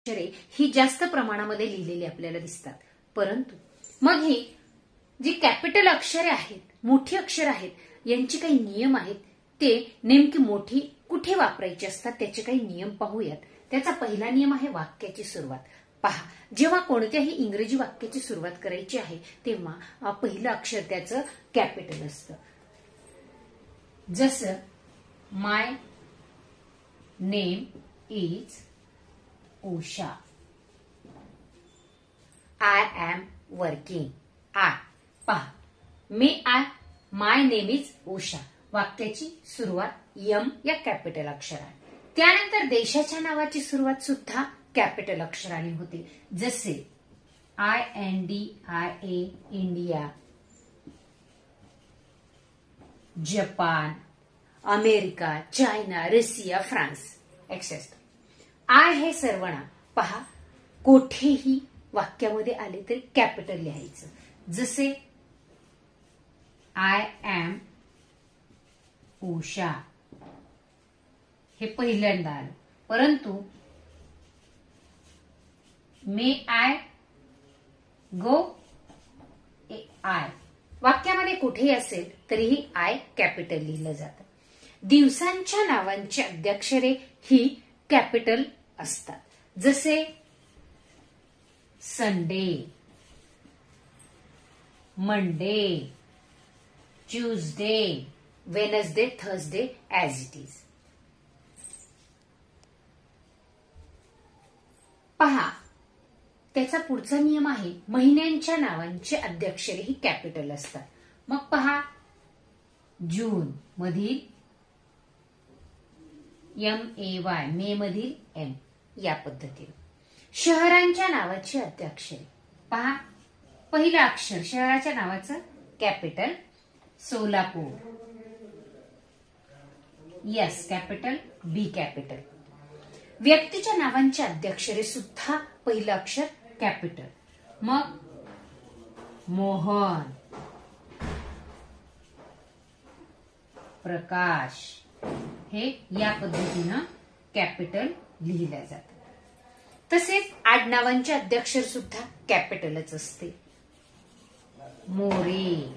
अक्षरे ही जास्त प्रमाणामध्ये लिहिलेली आपल्याला दिसतात. परंतु मग ही जी कॅपिटल अक्षरे आहेत, मोठी अक्षर आहेत, यांचे काही नियम आहेत. ते नेमकी मोठी कुठे वापरायची असतात त्याचे काही नियम पाहूयात. त्याचा पहिला नियम आहे वाक्याची सुरुवात. पहा, जेव्हा कोणत्याही इंग्रजी वाक्याची सुरुवात करायची आहे तेव्हा पहिलं अक्षर त्याचं कॅपिटल असतं. जसं my name is Usha. I am working. I, पहा, माय नेम इज उषा. वाक्याची सुरुवात यम या कॅपिटल अक्षराने. त्यानंतर देशाच्या नावाची सुरुवात सुद्धा कॅपिटल अक्षराने होते. जसे INDIA India, Japan, America, China, Russia, France etcetera. I हे सर्वनाम पहा कोठेही वाक्यामध्ये आले तरी कॅपिटल लिहायचं. जसे आय एम उषा हे पहिल्यांदा आलं. परंतु मे आय गो आय वाक्यामध्ये कुठेही असेल तरीही आय कॅपिटल लिहिलं जातं. दिवसांच्या नावांची अद्याक्षरे ही कॅपिटल असतात. जसे Sunday, Monday, Tuesday, Wednesday, Thursday as it is. पहा, त्याचा पुढचा नियम आहे महिन्यांच्या नावांचे अद्याक्षरे ही कॅपिटल असतात. मग पहा, जून मधील MAY, मे मधील M या पद्धतीने. शहरांच्या नावाची अद्याक्षरे पहा, पहिलं अक्षर शहराच्या नावाचं capital Solapur, yes capital, B capital. व्यक्तीच्या नावांची अद्याक्षरे सुद्धा पहिलं अक्षर कॅपिटल. मग मोहन, प्रकाश हे या पद्धतीनं कॅपिटल लिहिल्या जातात. तसेच आडनावांचे अद्याक्षर सुद्धा कॅपिटलच असते. मोरे,